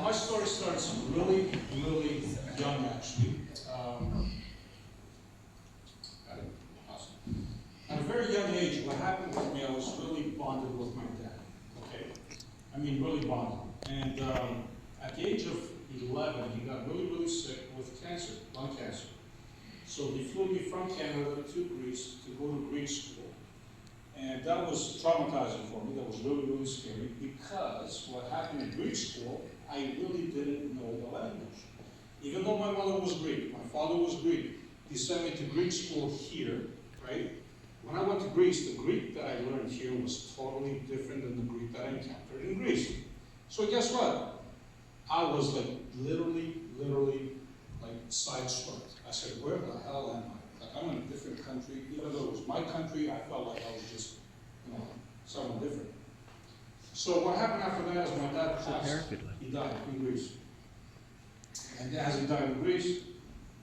my story starts really, really young, actually. At a very young age, what happened with me, I was really bonded with my dad, okay? I mean, really bonded. And at the age of 11, he got really, really sick with cancer, lung cancer. So he flew me from Canada to Greece to go to Greek school. And that was traumatizing for me. That was really, really scary because what happened in Greek school, I really didn't know the language. Even though my mother was Greek, my father was Greek, he sent me to Greek school here, right? When I went to Greece, the Greek that I learned here was totally different than the Greek that I encountered in Greece. So guess what? I was like literally like sideswiped. I said, where the hell am I? Like I'm in a different country. Even though it was my country, I felt like I was just, someone different. So what happened after that is my dad passed. He died in Greece. And as he died in Greece,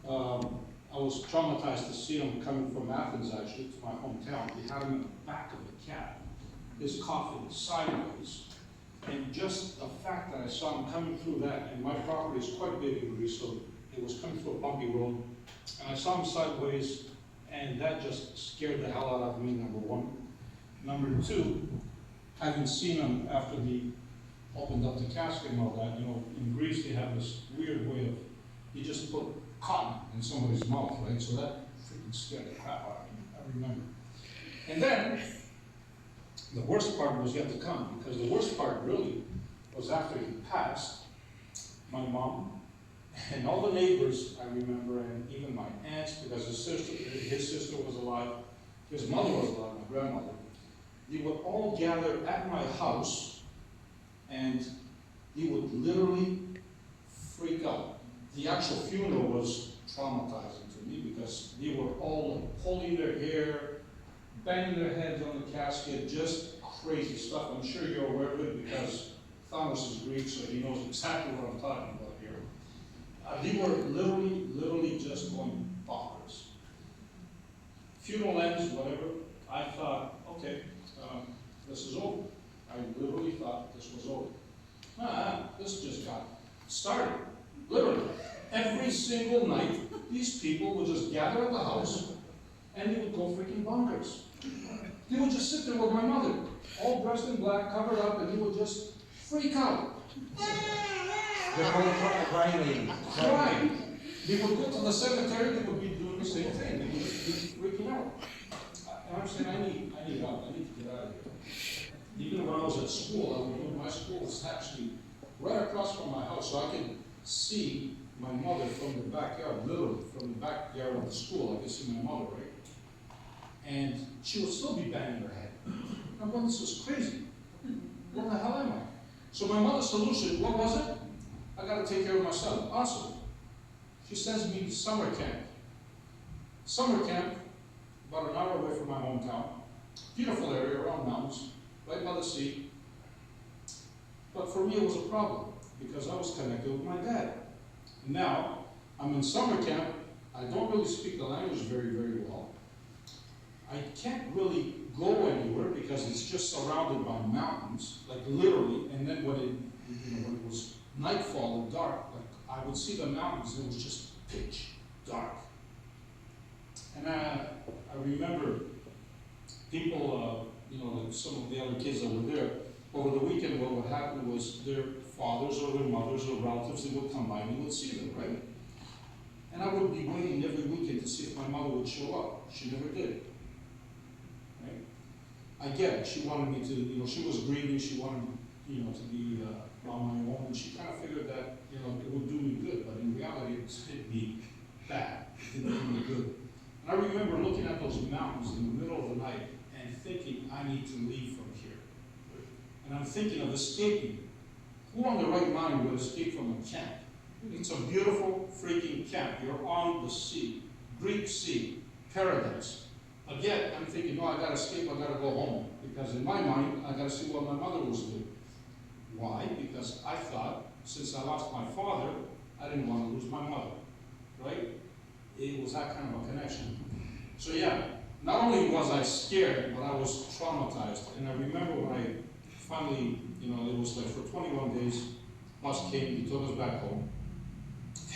I was traumatized to see him coming from Athens, actually, to my hometown. He had him in the back of the cab, his coffin sideways. And just the fact that I saw him coming through that, and my property is quite big in Greece, so it was coming through a bumpy road, and I saw him sideways, and that just scared the hell out of me, number one. Number two, having seen him after he opened up the casket and all that, in Greece they have this weird way of, you just put cotton in somebody's mouth, right? So that freaking scared the crap out of me, I remember. And then, the worst part was yet to come, because the worst part really was after he passed, my mom and all the neighbors, I remember, and even my aunts, because his sister was alive, his mother was alive, my grandmother, they would all gather at my house, and they would literally freak out. The actual funeral was traumatizing to me because they were all pulling their hair, banging their heads on the casket, just crazy stuff. I'm sure you're aware of it because Thomas is Greek, so he knows exactly what I'm talking about here. They were literally just going bonkers. Funeral ends, whatever. I thought, okay, this is over. I literally thought this was over. This just got started. Literally. Every single night, these people would just gather at the house and they would go freaking bonkers. They would just sit there with my mother, all dressed in black, covered up, and they would just freak out. They're crying lady. Crying. They would go to the cemetery, they would be doing the same thing. They would be freaking out. And I'm saying, I need help. I need to get out of here. Even when I was at school, my school was actually right across from my house, so I could see my mother from the backyard, literally from the backyard of the school. I could see my mother, right? And she would still be banging her head. I'm going, this is crazy. Where the hell am I? So my mother's solution, what was it? I got to take care of my son. Awesome. She sends me to summer camp. Summer camp, about an hour away from my hometown. Beautiful area around mountains, right by the sea. But for me, it was a problem because I was connected with my dad. Now, I'm in summer camp. I don't really speak the language very, very well. I can't really go anywhere because it's just surrounded by mountains, like literally. And then when it was nightfall and dark, like I would see the mountains. It was just pitch dark. And I remember people, like some of the other kids that were there over the weekend. What would happen was their fathers or their mothers or relatives, they would come by and we would see them, right? And I would be waiting every weekend to see if my mother would show up. She never did. Right? I get it. She wanted me to, she was grieving. She wanted, to be on my own. And she kind of figured that, it would do me good. But in reality, it'd be bad. It didn't do me good. And I remember looking at those mountains in the middle of the night and thinking, I need to leave from here. And I'm thinking of escaping. Who on the right mind would escape from a camp? It's a beautiful freaking camp. You're on the sea, Greek sea, paradise. But yet, I'm thinking, no, I gotta escape, I gotta go home. Because in my mind, I gotta see what my mother was doing. Why? Because I thought, since I lost my father, I didn't want to lose my mother. Right? It was that kind of a connection. So yeah, not only was I scared, but I was traumatized. And I remember when I finally, it was like for 21 days, bus came, he took us back home.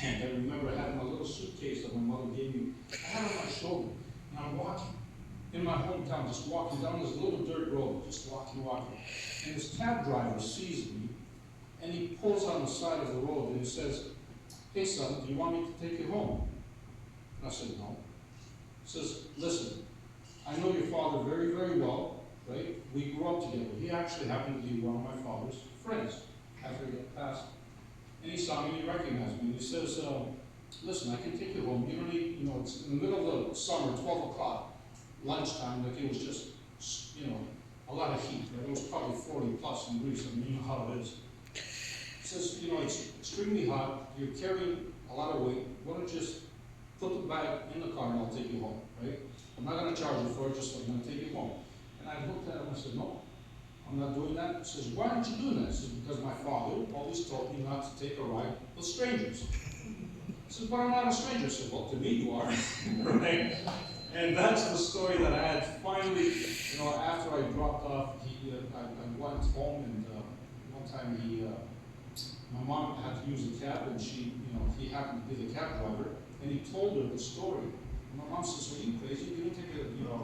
And I remember having a little suitcase that my mother gave me. I had it on my shoulder, and I'm walking in my hometown, just walking down this little dirt road, just walking. And this cab driver sees me, and he pulls on the side of the road, and he says, "Hey son, do you want me to take you home?" And I said, "No." He says, "Listen, I know your father very, very well, right? We grew up together. He actually happened to be one of my father's friends after he got passed. And he saw me and he recognized me. And he says, listen, I can take you home. You don't need, it's in the middle of the summer, 12 o'clock, lunchtime, like it was just, a lot of heat. Right? It was probably 40 plus in Greece. I mean, you know how it is. He says, it's extremely hot. You're carrying a lot of weight. Why don't you just put the bag in the car and I'll take you home, right? I'm not going to charge you for it, just I'm going to take you home." And I looked at him and I said, "No, I'm not doing that." He says, "Why aren't you doing that?" He says, "Because my father always told me not to take a ride with strangers." I said, "But I'm not a stranger." I said, "Well, to me you are." Right? And that's the story that I had. Finally, after I dropped off, I went home, and one time my mom had to use a cab, and he happened to be the cab driver, and he told her the story. And my mom says, "Are you crazy? You didn't take a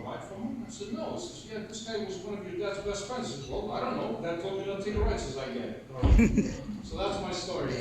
ride from him?" I said, "No." He says, "Yeah, this guy was one of your dad's best friends." I said, "Well, I don't know. Dad told me not to take a ride." He says, "I get it." So that's my story.